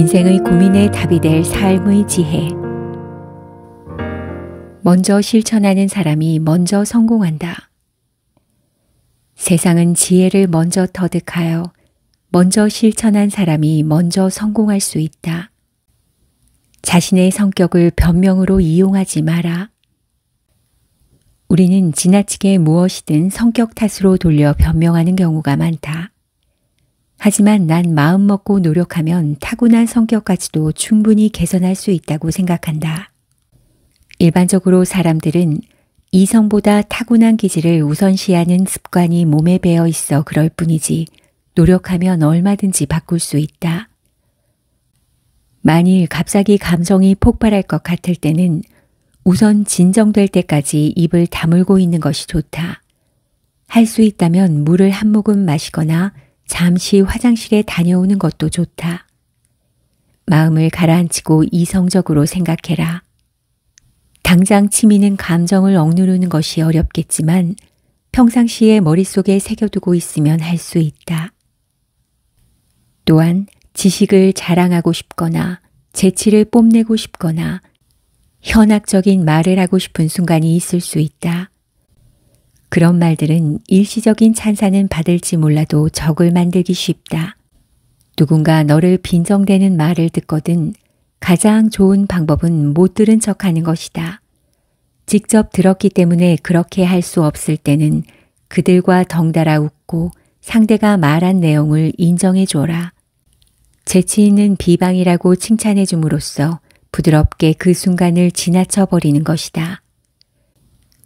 인생의 고민에 답이 될 삶의 지혜. 먼저 실천하는 사람이 먼저 성공한다. 세상은 지혜를 먼저 터득하여 먼저 실천한 사람이 먼저 성공할 수 있다. 자신의 성격을 변명으로 이용하지 마라. 우리는 지나치게 무엇이든 성격 탓으로 돌려 변명하는 경우가 많다. 하지만 난 마음 먹고 노력하면 타고난 성격까지도 충분히 개선할 수 있다고 생각한다. 일반적으로 사람들은 이성보다 타고난 기질을 우선시하는 습관이 몸에 배어 있어 그럴 뿐이지 노력하면 얼마든지 바꿀 수 있다. 만일 갑자기 감정이 폭발할 것 같을 때는 우선 진정될 때까지 입을 다물고 있는 것이 좋다. 할 수 있다면 물을 한 모금 마시거나 잠시 화장실에 다녀오는 것도 좋다. 마음을 가라앉히고 이성적으로 생각해라. 당장 치미는 감정을 억누르는 것이 어렵겠지만 평상시에 머릿속에 새겨두고 있으면 할 수 있다. 또한 지식을 자랑하고 싶거나 재치를 뽐내고 싶거나 현학적인 말을 하고 싶은 순간이 있을 수 있다. 그런 말들은 일시적인 찬사는 받을지 몰라도 적을 만들기 쉽다. 누군가 너를 빈정대는 말을 듣거든 가장 좋은 방법은 못 들은 척하는 것이다. 직접 들었기 때문에 그렇게 할 수 없을 때는 그들과 덩달아 웃고 상대가 말한 내용을 인정해 줘라. 재치 있는 비방이라고 칭찬해 줌으로써 부드럽게 그 순간을 지나쳐 버리는 것이다.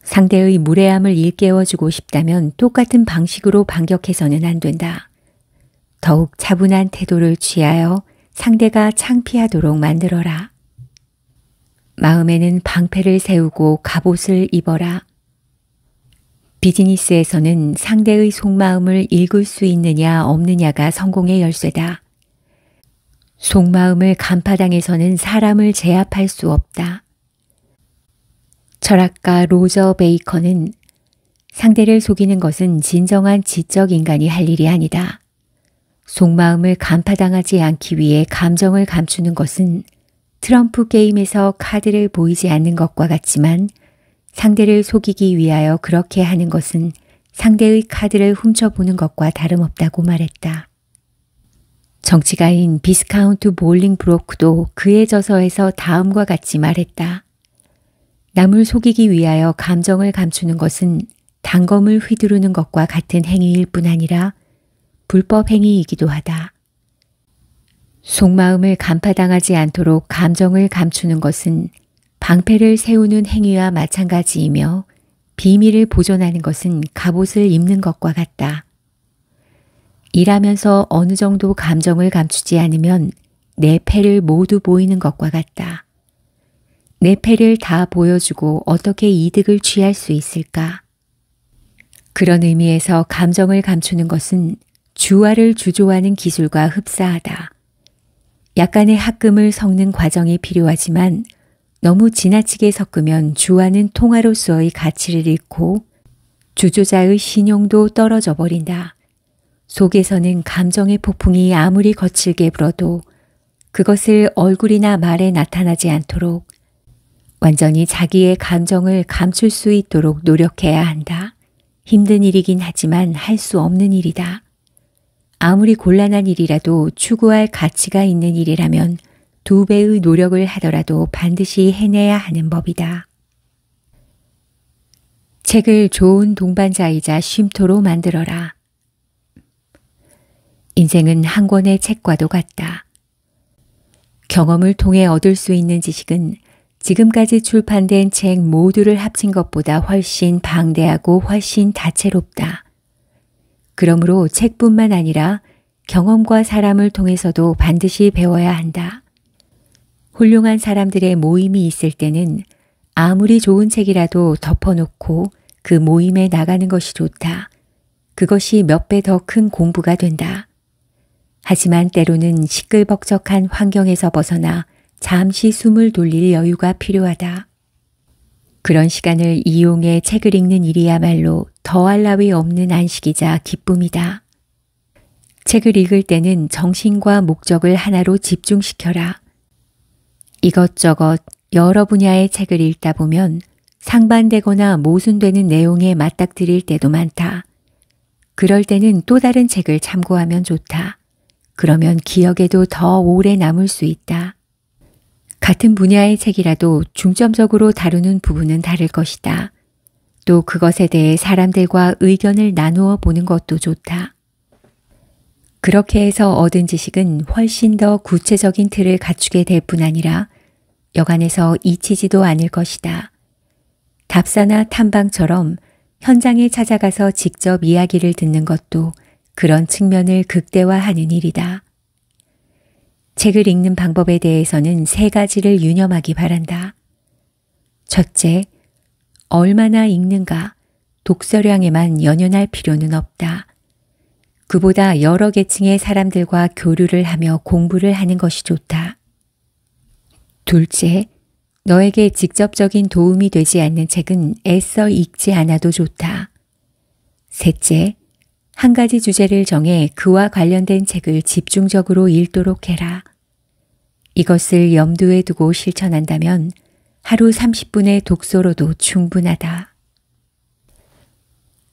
상대의 무례함을 일깨워주고 싶다면 똑같은 방식으로 반격해서는 안 된다. 더욱 차분한 태도를 취하여 상대가 창피하도록 만들어라. 마음에는 방패를 세우고 갑옷을 입어라. 비즈니스에서는 상대의 속마음을 읽을 수 있느냐 없느냐가 성공의 열쇠다. 속마음을 간파당해서는 사람을 제압할 수 없다. 철학가 로저 베이컨은 상대를 속이는 것은 진정한 지적 인간이 할 일이 아니다. 속마음을 간파당하지 않기 위해 감정을 감추는 것은 트럼프 게임에서 카드를 보이지 않는 것과 같지만 상대를 속이기 위하여 그렇게 하는 것은 상대의 카드를 훔쳐보는 것과 다름없다고 말했다. 정치가인 비스카운트 볼링브로크도 그의 저서에서 다음과 같이 말했다. 남을 속이기 위하여 감정을 감추는 것은 단검을 휘두르는 것과 같은 행위일 뿐 아니라 불법 행위이기도 하다. 속마음을 간파당하지 않도록 감정을 감추는 것은 방패를 세우는 행위와 마찬가지이며 비밀을 보존하는 것은 갑옷을 입는 것과 같다. 일하면서 어느 정도 감정을 감추지 않으면 내 패를 모두 보이는 것과 같다. 내 패를 다 보여주고 어떻게 이득을 취할 수 있을까? 그런 의미에서 감정을 감추는 것은 주화를 주조하는 기술과 흡사하다. 약간의 합금을 섞는 과정이 필요하지만 너무 지나치게 섞으면 주화는 통화로서의 가치를 잃고 주조자의 신용도 떨어져 버린다. 속에서는 감정의 폭풍이 아무리 거칠게 불어도 그것을 얼굴이나 말에 나타나지 않도록 완전히 자기의 감정을 감출 수 있도록 노력해야 한다. 힘든 일이긴 하지만 할 수 없는 일이다. 아무리 곤란한 일이라도 추구할 가치가 있는 일이라면 2배의 노력을 하더라도 반드시 해내야 하는 법이다. 책을 좋은 동반자이자 쉼터로 만들어라. 인생은 한 권의 책과도 같다. 경험을 통해 얻을 수 있는 지식은 지금까지 출판된 책 모두를 합친 것보다 훨씬 방대하고 훨씬 다채롭다. 그러므로 책뿐만 아니라 경험과 사람을 통해서도 반드시 배워야 한다. 훌륭한 사람들의 모임이 있을 때는 아무리 좋은 책이라도 덮어놓고 그 모임에 나가는 것이 좋다. 그것이 몇 배 더 큰 공부가 된다. 하지만 때로는 시끌벅적한 환경에서 벗어나 잠시 숨을 돌릴 여유가 필요하다. 그런 시간을 이용해 책을 읽는 일이야말로 더할 나위 없는 안식이자 기쁨이다. 책을 읽을 때는 정신과 목적을 하나로 집중시켜라. 이것저것 여러 분야의 책을 읽다 보면 상반되거나 모순되는 내용에 맞닥뜨릴 때도 많다. 그럴 때는 또 다른 책을 참고하면 좋다. 그러면 기억에도 더 오래 남을 수 있다. 같은 분야의 책이라도 중점적으로 다루는 부분은 다를 것이다. 또 그것에 대해 사람들과 의견을 나누어 보는 것도 좋다. 그렇게 해서 얻은 지식은 훨씬 더 구체적인 틀을 갖추게 될 뿐 아니라 여간에서 잊히지도 않을 것이다. 답사나 탐방처럼 현장에 찾아가서 직접 이야기를 듣는 것도 그런 측면을 극대화하는 일이다. 책을 읽는 방법에 대해서는 3가지를 유념하기 바란다. 첫째, 얼마나 읽는가, 독서량에만 연연할 필요는 없다. 그보다 여러 계층의 사람들과 교류를 하며 공부를 하는 것이 좋다. 둘째, 너에게 직접적인 도움이 되지 않는 책은 애써 읽지 않아도 좋다. 셋째, 한 가지 주제를 정해 그와 관련된 책을 집중적으로 읽도록 해라. 이것을 염두에 두고 실천한다면 하루 30분의 독서로도 충분하다.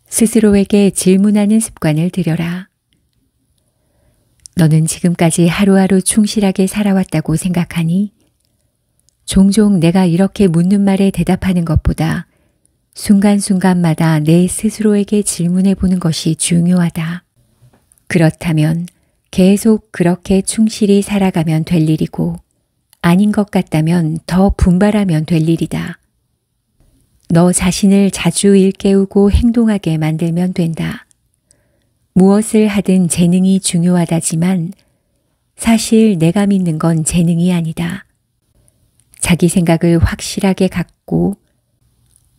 스스로에게 질문하는 습관을 들여라. 너는 지금까지 하루하루 충실하게 살아왔다고 생각하니? 종종 내가 이렇게 묻는 말에 대답하는 것보다 순간순간마다 내 스스로에게 질문해 보는 것이 중요하다. 그렇다면 계속 그렇게 충실히 살아가면 될 일이고 아닌 것 같다면 더 분발하면 될 일이다. 너 자신을 자주 일깨우고 행동하게 만들면 된다. 무엇을 하든 재능이 중요하다지만 사실 내가 믿는 건 재능이 아니다. 자기 생각을 확실하게 갖고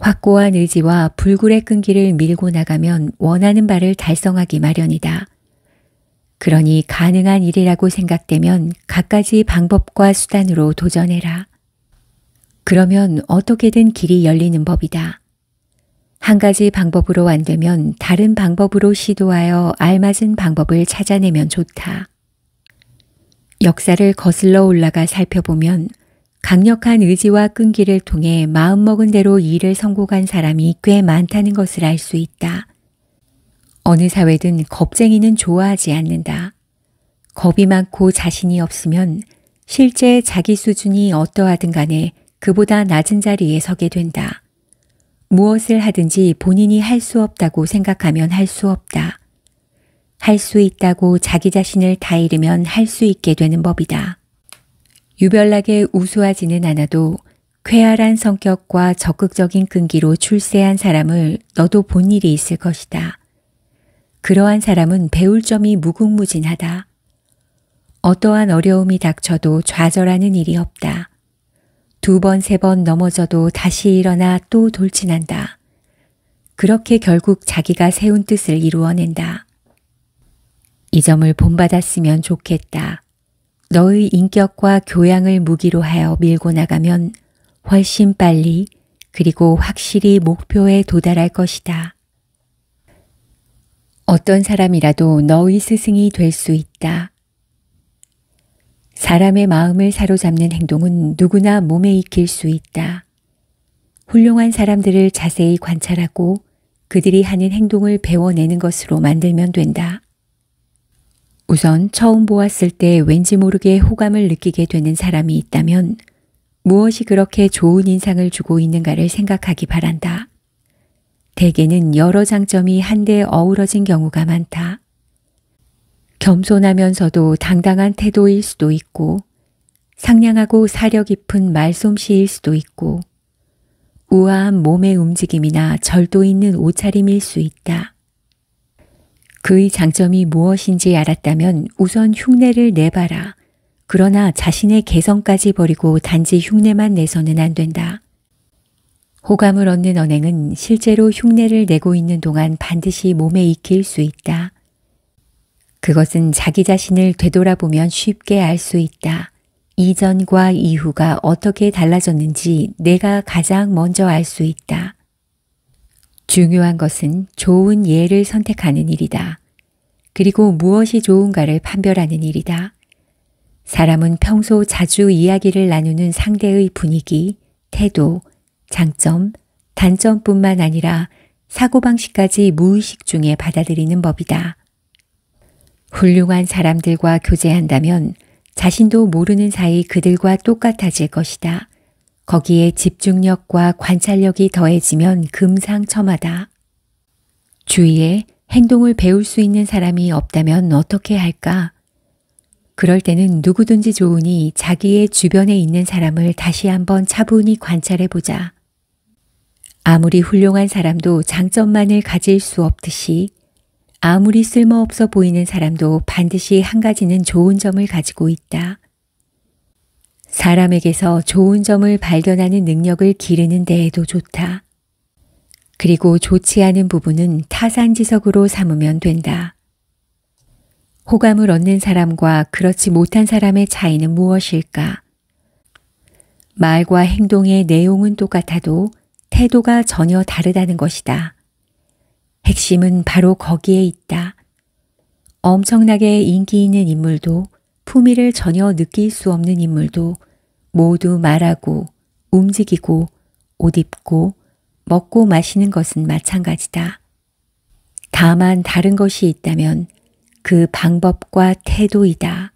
확고한 의지와 불굴의 끈기를 밀고 나가면 원하는 바를 달성하기 마련이다. 그러니 가능한 일이라고 생각되면 갖가지 방법과 수단으로 도전해라. 그러면 어떻게든 길이 열리는 법이다. 한 가지 방법으로 안 되면 다른 방법으로 시도하여 알맞은 방법을 찾아내면 좋다. 역사를 거슬러 올라가 살펴보면 강력한 의지와 끈기를 통해 마음먹은 대로 일을 성공한 사람이 꽤 많다는 것을 알 수 있다. 어느 사회든 겁쟁이는 좋아하지 않는다. 겁이 많고 자신이 없으면 실제 자기 수준이 어떠하든 간에 그보다 낮은 자리에 서게 된다. 무엇을 하든지 본인이 할 수 없다고 생각하면 할 수 없다. 할 수 있다고 자기 자신을 다 잃으면 할 수 있게 되는 법이다. 유별나게 우수하지는 않아도 쾌활한 성격과 적극적인 끈기로 출세한 사람을 너도 본 일이 있을 것이다. 그러한 사람은 배울 점이 무궁무진하다. 어떠한 어려움이 닥쳐도 좌절하는 일이 없다. 2번, 3번 넘어져도 다시 일어나 또 돌진한다. 그렇게 결국 자기가 세운 뜻을 이루어낸다. 이 점을 본받았으면 좋겠다. 너의 인격과 교양을 무기로 하여 밀고 나가면 훨씬 빨리 그리고 확실히 목표에 도달할 것이다. 어떤 사람이라도 너의 스승이 될 수 있다. 사람의 마음을 사로잡는 행동은 누구나 몸에 익힐 수 있다. 훌륭한 사람들을 자세히 관찰하고 그들이 하는 행동을 배워내는 것으로 만들면 된다. 우선 처음 보았을 때 왠지 모르게 호감을 느끼게 되는 사람이 있다면 무엇이 그렇게 좋은 인상을 주고 있는가를 생각하기 바란다. 대개는 여러 장점이 한데 어우러진 경우가 많다. 겸손하면서도 당당한 태도일 수도 있고 상냥하고 사려 깊은 말솜씨일 수도 있고 우아한 몸의 움직임이나 절도 있는 옷차림일 수 있다. 그의 장점이 무엇인지 알았다면 우선 흉내를 내봐라. 그러나 자신의 개성까지 버리고 단지 흉내만 내서는 안 된다. 호감을 얻는 언행은 실제로 흉내를 내고 있는 동안 반드시 몸에 익힐 수 있다. 그것은 자기 자신을 되돌아보면 쉽게 알 수 있다. 이전과 이후가 어떻게 달라졌는지 내가 가장 먼저 알 수 있다. 중요한 것은 좋은 예를 선택하는 일이다. 그리고 무엇이 좋은가를 판별하는 일이다. 사람은 평소 자주 이야기를 나누는 상대의 분위기, 태도, 장점, 단점뿐만 아니라 사고방식까지 무의식 중에 받아들이는 법이다. 훌륭한 사람들과 교제한다면 자신도 모르는 사이 그들과 똑같아질 것이다. 거기에 집중력과 관찰력이 더해지면 금상첨화다. 주위에 행동을 배울 수 있는 사람이 없다면 어떻게 할까? 그럴 때는 누구든지 좋으니 자기의 주변에 있는 사람을 다시 한번 차분히 관찰해보자. 아무리 훌륭한 사람도 장점만을 가질 수 없듯이 아무리 쓸모없어 보이는 사람도 반드시 한 가지는 좋은 점을 가지고 있다. 사람에게서 좋은 점을 발견하는 능력을 기르는 데에도 좋다. 그리고 좋지 않은 부분은 타산지석으로 삼으면 된다. 호감을 얻는 사람과 그렇지 못한 사람의 차이는 무엇일까? 말과 행동의 내용은 똑같아도 태도가 전혀 다르다는 것이다. 핵심은 바로 거기에 있다. 엄청나게 인기 있는 인물도 품위를 전혀 느낄 수 없는 인물도 모두 말하고 움직이고 옷 입고 먹고 마시는 것은 마찬가지다. 다만 다른 것이 있다면 그 방법과 태도이다.